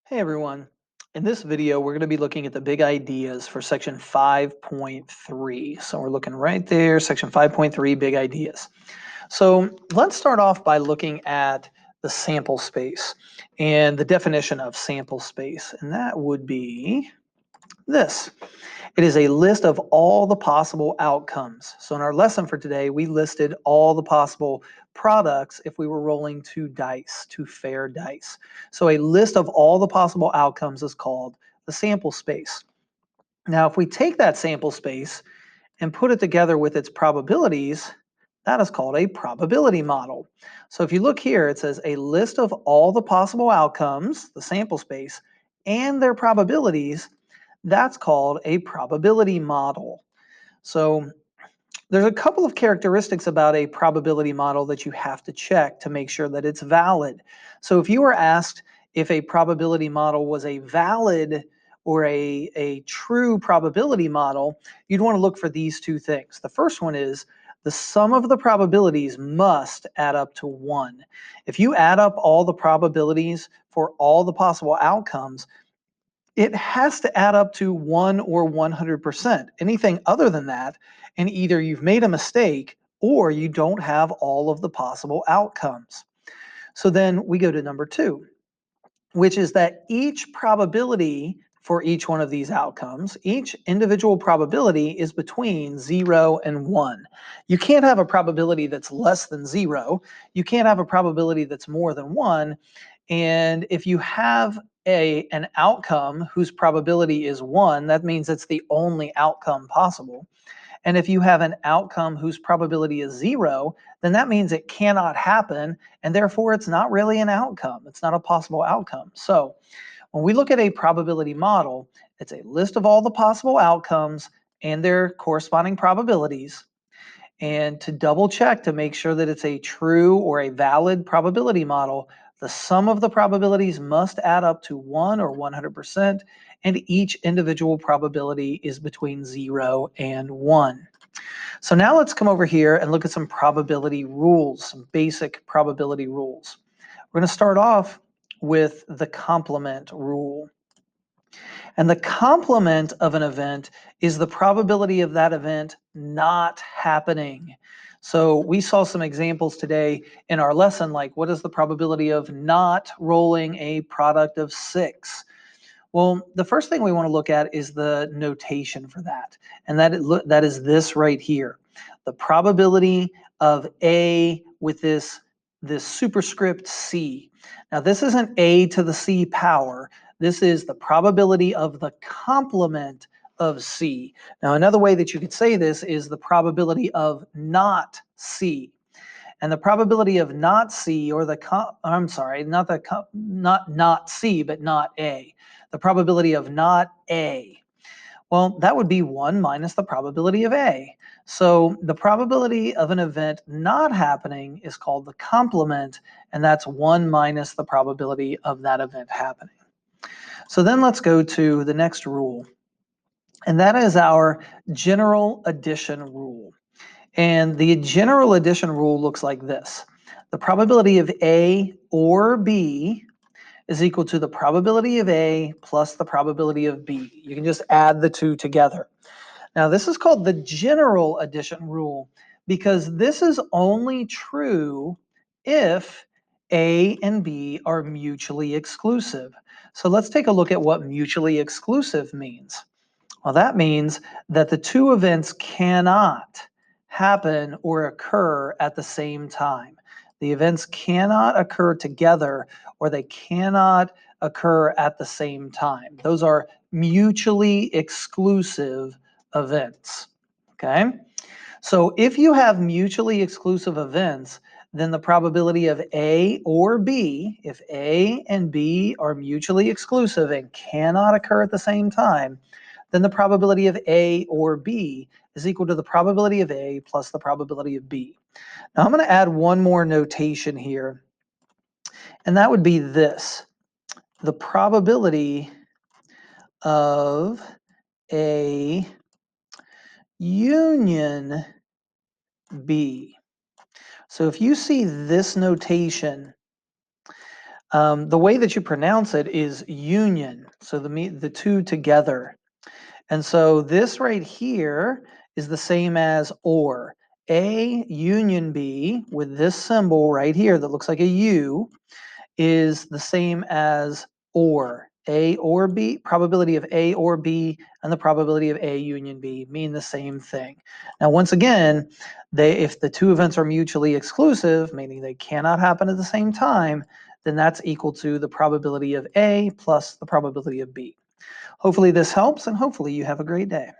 Hey everyone. In this video, we're going to be looking at the big ideas for section 5.3. So we're looking right there, section 5.3, big ideas. So let's start off by looking at the sample space and the definition of sample space. And that would be this. It is a list of all the possible outcomes. So in our lesson for today, we listed all the possible products if we were rolling two fair dice. So a list of all the possible outcomes is called the sample space. Now, if we take that sample space and put it together with its probabilities, that is called a probability model. So if you look here, it says a list of all the possible outcomes, the sample space, and their probabilities. That's called a probability model. So there's a couple of characteristics about a probability model that you have to check to make sure that it's valid. So if you were asked if a probability model was a valid or a true probability model, you'd want to look for these two things. The first one is the sum of the probabilities must add up to 1. If you add up all the probabilities for all the possible outcomes, it has to add up to 1 or 100%. Anything other than that, and either you've made a mistake or you don't have all of the possible outcomes. So then we go to number 2, which is that each probability for each one of these outcomes, each individual probability is between 0 and 1. You can't have a probability that's less than 0. You can't have a probability that's more than 1. And if you have an outcome whose probability is 1, that means it's the only outcome possible. And if you have an outcome whose probability is 0, then that means it cannot happen, and therefore it's not really an outcome. It's not a possible outcome. So when we look at a probability model, it's a list of all the possible outcomes and their corresponding probabilities. And to double check to make sure that it's a true or a valid probability model, the sum of the probabilities must add up to 1 or 100%, and each individual probability is between 0 and 1. So now let's come over here and look at some probability rules, some basic probability rules. We're going to start off with the complement rule. And the complement of an event is the probability of that event not happening. So we saw some examples today in our lesson, like what is the probability of not rolling a product of 6? Well, the first thing we want to look at is the notation for that. And that is this right here. The probability of A with this superscript C. Now, this isn't A to the C power. This is the probability of the complement of C. Now, another way that you could say this is the probability of not C. And the probability of not C, or I'm sorry, not C, but not A. The probability of not A. Well, that would be 1 minus the probability of A. So the probability of an event not happening is called the complement, and that's 1 minus the probability of that event happening. So then let's go to the next rule, and that is our general addition rule. And the general addition rule looks like this. The probability of A or B is equal to the probability of A plus the probability of B. You can just add the two together. Now, this is called the general addition rule because this is only true if A and B are mutually exclusive. So let's take a look at what mutually exclusive means. Well, that means that the two events cannot happen or occur at the same time. The events cannot occur together, or they cannot occur at the same time. Those are mutually exclusive events. Okay? So if you have mutually exclusive events, then the probability of A or B, if A and B are mutually exclusive and cannot occur at the same time, then the probability of A or B is equal to the probability of A plus the probability of B. Now I'm going to add one more notation here, and that would be this. The probability of A union B. So if you see this notation, The way that you pronounce it is union, so the two together. And so this right here is the same as or. A union B with this symbol right here that looks like a U is the same as or. A or B, probability of A or B and the probability of A union B mean the same thing. Now, once again, if the two events are mutually exclusive, meaning they cannot happen at the same time, then that's equal to the probability of A plus the probability of B. Hopefully this helps, and hopefully you have a great day.